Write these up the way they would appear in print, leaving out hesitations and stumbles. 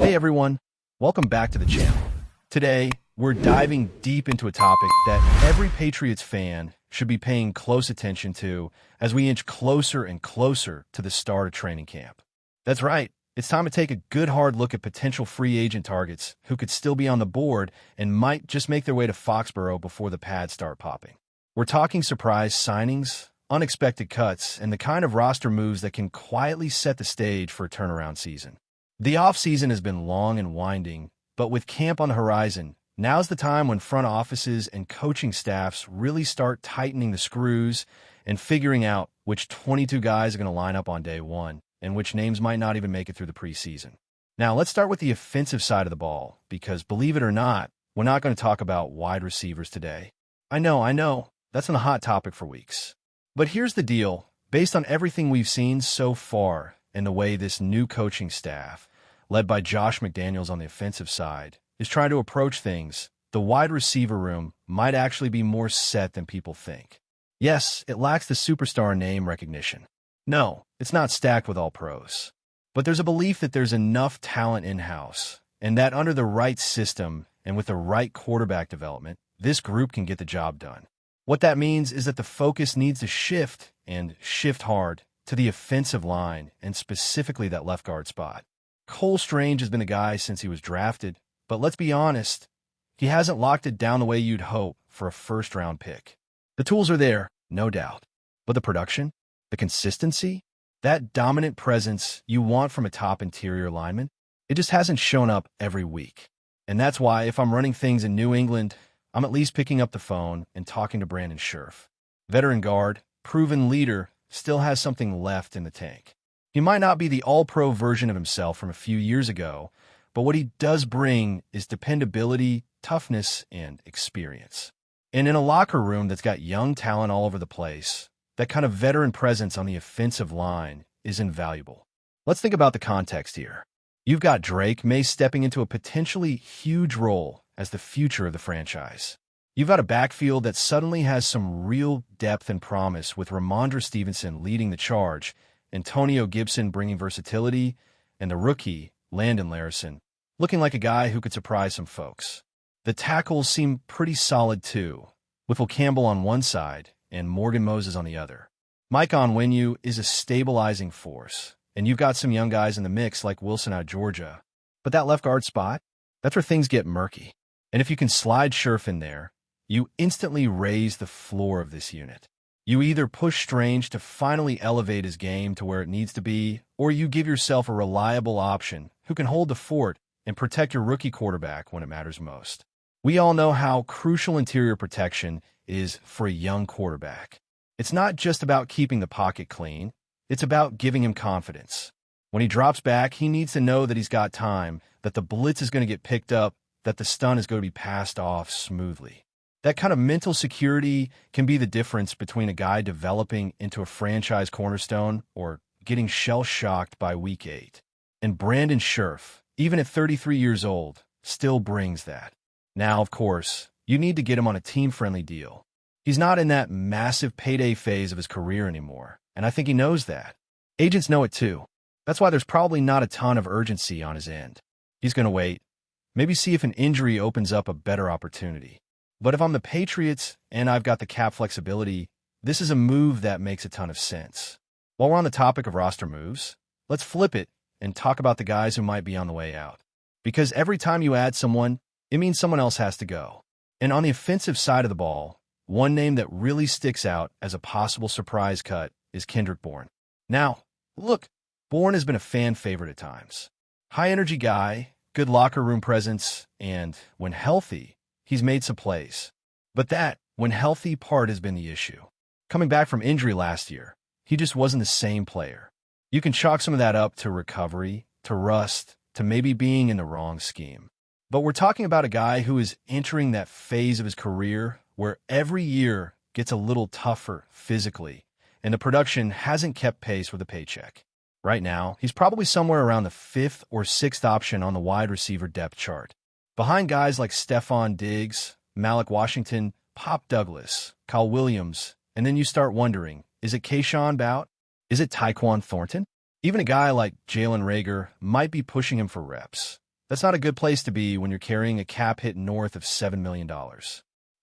Hey everyone, welcome back to the channel. Today, we're diving deep into a topic that every Patriots fan should be paying close attention to as we inch closer and closer to the start of training camp. That's right, it's time to take a good hard look at potential free agent targets who could still be on the board and might just make their way to Foxborough before the pads start popping. We're talking surprise signings, unexpected cuts, and the kind of roster moves that can quietly set the stage for a turnaround season. The offseason has been long and winding, but with camp on the horizon, now's the time when front offices and coaching staffs really start tightening the screws and figuring out which 22 guys are going to line up on day one and which names might not even make it through the preseason. Now, let's start with the offensive side of the ball, because believe it or not, we're not going to talk about wide receivers today. I know, that's been a hot topic for weeks. But here's the deal. Based on everything we've seen so far and the way this new coaching staff, led by Josh McDaniels on the offensive side, is trying to approach things, the wide receiver room might actually be more set than people think. Yes, it lacks the superstar name recognition. No, it's not stacked with all pros. But there's a belief that there's enough talent in-house, and that under the right system and with the right quarterback development, this group can get the job done. What that means is that the focus needs to shift, and shift hard, to the offensive line, and specifically that left guard spot. Cole Strange has been the guy since he was drafted, but let's be honest, he hasn't locked it down the way you'd hope for a first-round pick. The tools are there, no doubt. But the production? The consistency? That dominant presence you want from a top interior lineman? It just hasn't shown up every week. And that's why, if I'm running things in New England, I'm at least picking up the phone and talking to Brandon Scherff. Veteran guard, proven leader, still has something left in the tank. He might not be the all-pro version of himself from a few years ago, but what he does bring is dependability, toughness, and experience. And in a locker room that's got young talent all over the place, that kind of veteran presence on the offensive line is invaluable. Let's think about the context here. You've got Drake May stepping into a potentially huge role as the future of the franchise. You've got a backfield that suddenly has some real depth and promise, with Ramondre Stevenson leading the charge, Antonio Gibson bringing versatility, and the rookie, Landon Larison, looking like a guy who could surprise some folks. The tackles seem pretty solid too, with Will Campbell on one side and Morgan Moses on the other. Mike Onwenu is a stabilizing force, and you've got some young guys in the mix like Wilson out of Georgia. But that left guard spot, that's where things get murky. And if you can slide Scherff in there, you instantly raise the floor of this unit. You either push Strange to finally elevate his game to where it needs to be, or you give yourself a reliable option who can hold the fort and protect your rookie quarterback when it matters most. We all know how crucial interior protection is for a young quarterback. It's not just about keeping the pocket clean, it's about giving him confidence. When he drops back, he needs to know that he's got time, that the blitz is going to get picked up, that the stun is going to be passed off smoothly. That kind of mental security can be the difference between a guy developing into a franchise cornerstone or getting shell-shocked by week 8. And Brandon Scherff, even at 33 years old, still brings that. Now, of course, you need to get him on a team-friendly deal. He's not in that massive payday phase of his career anymore, and I think he knows that. Agents know it too. That's why there's probably not a ton of urgency on his end. He's going to wait, maybe see if an injury opens up a better opportunity. But if I'm the Patriots and I've got the cap flexibility, this is a move that makes a ton of sense. While we're on the topic of roster moves, let's flip it and talk about the guys who might be on the way out. Because every time you add someone, it means someone else has to go. And on the offensive side of the ball, one name that really sticks out as a possible surprise cut is Kendrick Bourne. Now, look, Bourne has been a fan favorite at times. High-energy guy, good locker room presence, and when healthy, he's made some plays. But that, when healthy, part has been the issue. Coming back from injury last year, he just wasn't the same player. You can chalk some of that up to recovery, to rust, to maybe being in the wrong scheme. But we're talking about a guy who is entering that phase of his career where every year gets a little tougher physically, and the production hasn't kept pace with the paycheck. Right now, he's probably somewhere around the 5th or 6th option on the wide receiver depth chart, behind guys like Stephon Diggs, Malik Washington, Pop Douglas, Kyle Williams, and then you start wondering, is it Kayshon Boutte? Is it Tyquan Thornton? Even a guy like Jalen Reagor might be pushing him for reps. That's not a good place to be when you're carrying a cap hit north of $7 million.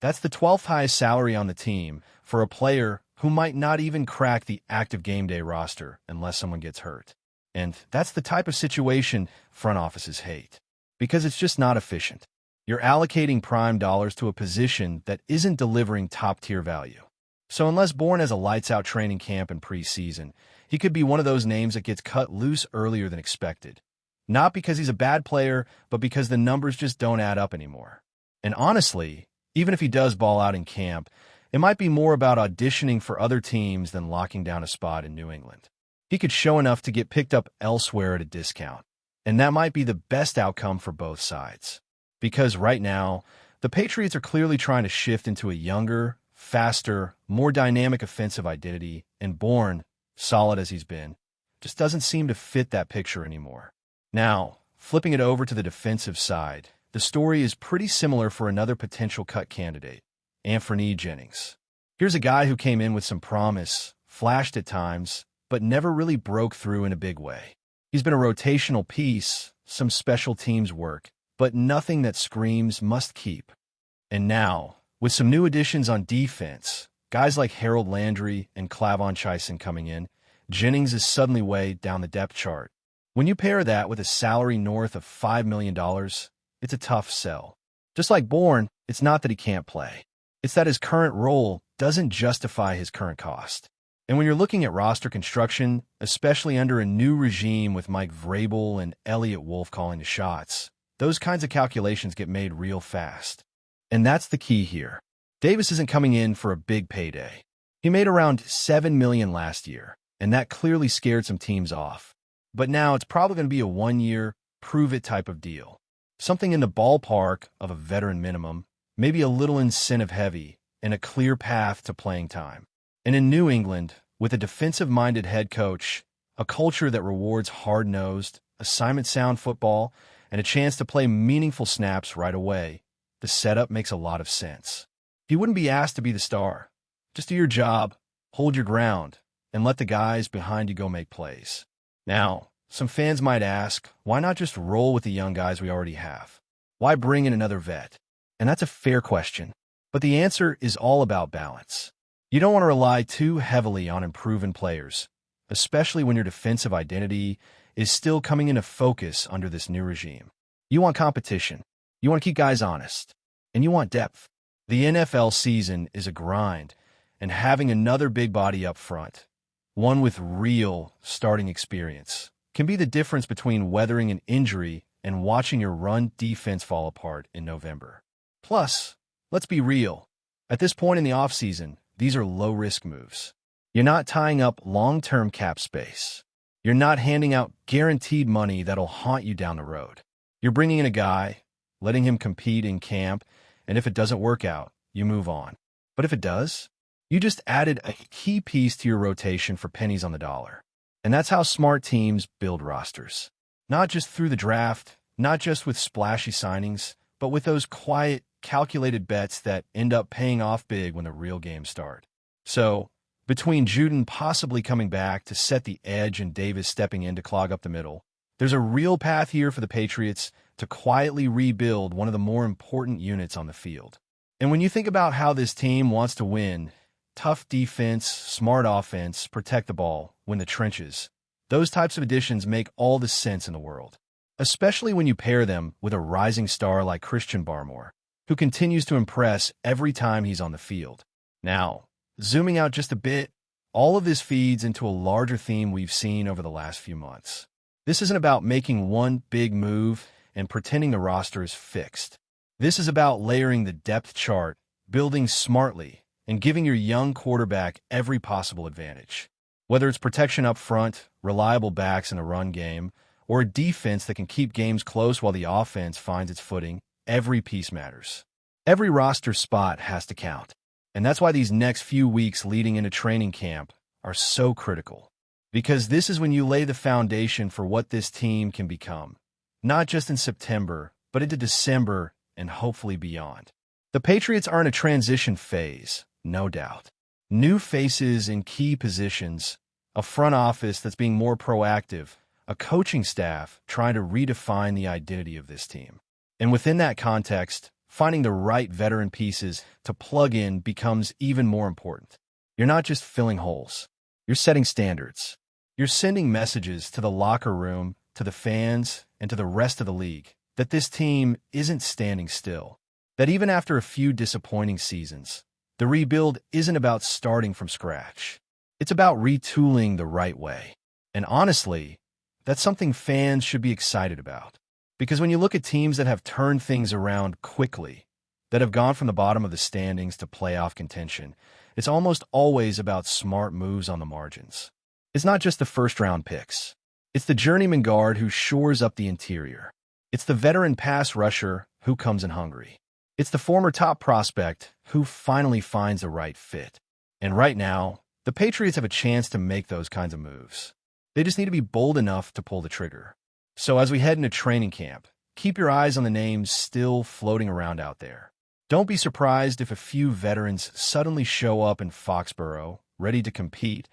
That's the 12th highest salary on the team for a player who might not even crack the active game day roster unless someone gets hurt. And that's the type of situation front offices hate, because it's just not efficient. You're allocating prime dollars to a position that isn't delivering top-tier value. So unless Bourne has a lights-out training camp and preseason, he could be one of those names that gets cut loose earlier than expected. Not because he's a bad player, but because the numbers just don't add up anymore. And honestly, even if he does ball out in camp, it might be more about auditioning for other teams than locking down a spot in New England. He could show enough to get picked up elsewhere at a discount, and that might be the best outcome for both sides. Because right now, the Patriots are clearly trying to shift into a younger, faster, more dynamic offensive identity, and Bourne, solid as he's been, just doesn't seem to fit that picture anymore. Now, flipping it over to the defensive side, the story is pretty similar for another potential cut candidate, Anfernee Jennings. Here's a guy who came in with some promise, flashed at times, but never really broke through in a big way. He's been a rotational piece, some special teams work, but nothing that screams must keep. And now, with some new additions on defense, guys like Harold Landry and Clavon Chaisson coming in, Jennings is suddenly way down the depth chart. When you pair that with a salary north of $5 million, it's a tough sell. Just like Bourne, it's not that he can't play. It's that his current role doesn't justify his current cost. And when you're looking at roster construction, especially under a new regime with Mike Vrabel and Elliott Wolf calling the shots, those kinds of calculations get made real fast. And that's the key here. Davis isn't coming in for a big payday. He made around $7 million last year, and that clearly scared some teams off. But now it's probably going to be a one-year, prove-it type of deal. Something in the ballpark of a veteran minimum, maybe a little incentive-heavy, and a clear path to playing time. And in New England, with a defensive-minded head coach, a culture that rewards hard-nosed, assignment-sound football, and a chance to play meaningful snaps right away, the setup makes a lot of sense. He wouldn't be asked to be the star. Just do your job, hold your ground, and let the guys behind you go make plays. Now, some fans might ask, why not just roll with the young guys we already have? Why bring in another vet? And that's a fair question. But the answer is all about balance. You don't want to rely too heavily on unproven players, especially when your defensive identity is still coming into focus under this new regime. You want competition. You want to keep guys honest. And you want depth. The NFL season is a grind, and having another big body up front, one with real starting experience, can be the difference between weathering an injury and watching your run defense fall apart in November. Plus, let's be real. At this point in the offseason, these are low-risk moves. You're not tying up long-term cap space. You're not handing out guaranteed money that'll haunt you down the road. You're bringing in a guy, letting him compete in camp, and if it doesn't work out, you move on. But if it does, you just added a key piece to your rotation for pennies on the dollar. And that's how smart teams build rosters. Not just through the draft, not just with splashy signings, but with those quiet, calculated bets that end up paying off big when the real games start. So, between Juden possibly coming back to set the edge and Davis stepping in to clog up the middle, there's a real path here for the Patriots to quietly rebuild one of the more important units on the field. And when you think about how this team wants to win, tough defense, smart offense, protect the ball, win the trenches, those types of additions make all the sense in the world. Especially when you pair them with a rising star like Christian Barmore, who continues to impress every time he's on the field. Now, zooming out just a bit, all of this feeds into a larger theme we've seen over the last few months. This isn't about making one big move and pretending the roster is fixed. This is about layering the depth chart, building smartly, and giving your young quarterback every possible advantage. Whether it's protection up front, reliable backs in the run game, or a defense that can keep games close while the offense finds its footing, every piece matters. Every roster spot has to count. And that's why these next few weeks leading into training camp are so critical. Because this is when you lay the foundation for what this team can become. Not just in September, but into December and hopefully beyond. The Patriots are in a transition phase, no doubt. New faces in key positions, a front office that's being more proactive, a coaching staff trying to redefine the identity of this team. And within that context, finding the right veteran pieces to plug in becomes even more important. You're not just filling holes. You're setting standards. You're sending messages to the locker room, to the fans, and to the rest of the league that this team isn't standing still. That even after a few disappointing seasons, the rebuild isn't about starting from scratch. It's about retooling the right way. And honestly, that's something fans should be excited about. Because when you look at teams that have turned things around quickly, that have gone from the bottom of the standings to playoff contention, it's almost always about smart moves on the margins. It's not just the first-round picks. It's the journeyman guard who shores up the interior. It's the veteran pass rusher who comes in hungry. It's the former top prospect who finally finds the right fit. And right now, the Patriots have a chance to make those kinds of moves. They just need to be bold enough to pull the trigger. So as we head into training camp, keep your eyes on the names still floating around out there. Don't be surprised if a few veterans suddenly show up in Foxborough, ready to compete,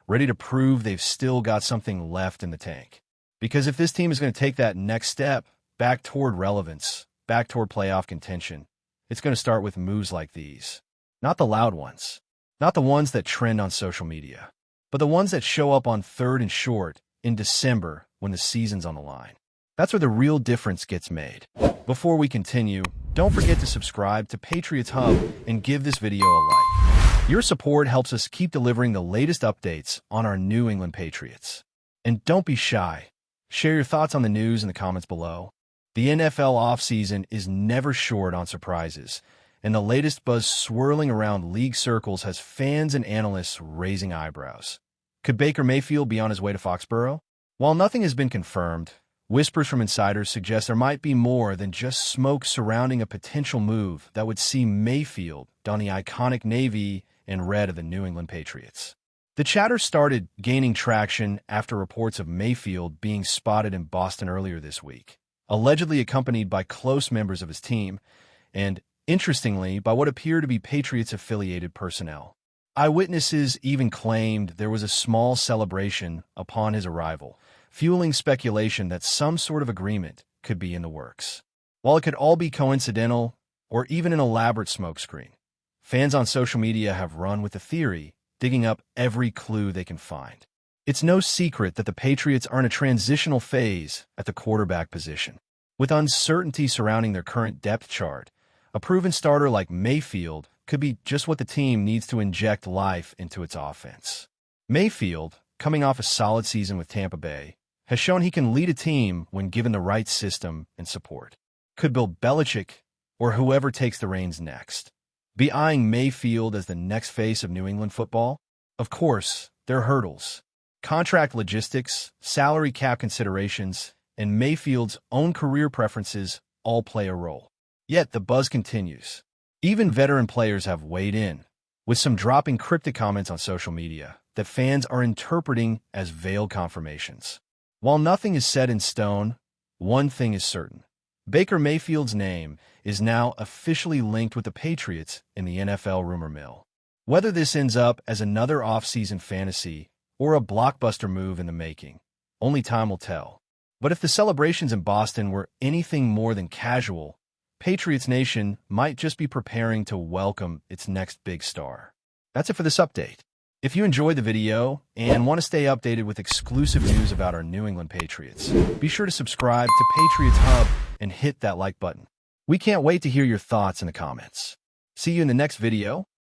ready to prove they've still got something left in the tank. Because if this team is going to take that next step back toward relevance, back toward playoff contention, it's going to start with moves like these. Not the loud ones, not the ones that trend on social media, but the ones that show up on 3rd and short in December when the season's on the line. That's where the real difference gets made. Before we continue, don't forget to subscribe to Patriots Hub and give this video a like. Your support helps us keep delivering the latest updates on our New England Patriots. And don't be shy. Share your thoughts on the news in the comments below. The NFL offseason is never short on surprises, and the latest buzz swirling around league circles has fans and analysts raising eyebrows. Could Baker Mayfield be on his way to Foxborough? While nothing has been confirmed, whispers from insiders suggest there might be more than just smoke surrounding a potential move that would see Mayfield don the iconic navy and red of the New England Patriots. The chatter started gaining traction after reports of Mayfield being spotted in Boston earlier this week, allegedly accompanied by close members of his team, and, interestingly, by what appear to be Patriots-affiliated personnel. Eyewitnesses even claimed there was a small celebration upon his arrival, fueling speculation that some sort of agreement could be in the works. While it could all be coincidental or even an elaborate smokescreen, fans on social media have run with the theory, digging up every clue they can find. It's no secret that the Patriots are in a transitional phase at the quarterback position. With uncertainty surrounding their current depth chart, a proven starter like Mayfield could be just what the team needs to inject life into its offense. Mayfield, coming off a solid season with Tampa Bay, has shown he can lead a team when given the right system and support. Could Bill Belichick, or whoever takes the reins next, be eyeing Mayfield as the next face of New England football? Of course, there are hurdles. Contract logistics, salary cap considerations, and Mayfield's own career preferences all play a role. Yet the buzz continues. Even veteran players have weighed in, with some dropping cryptic comments on social media that fans are interpreting as veiled confirmations. While nothing is set in stone, one thing is certain. Baker Mayfield's name is now officially linked with the Patriots in the NFL rumor mill. Whether this ends up as another offseason fantasy or a blockbuster move in the making, only time will tell. But if the celebrations in Boston were anything more than casual, Patriots Nation might just be preparing to welcome its next big star. That's it for this update. If you enjoyed the video and want to stay updated with exclusive news about our New England Patriots, be sure to subscribe to Patriots Hub and hit that like button. We can't wait to hear your thoughts in the comments. See you in the next video.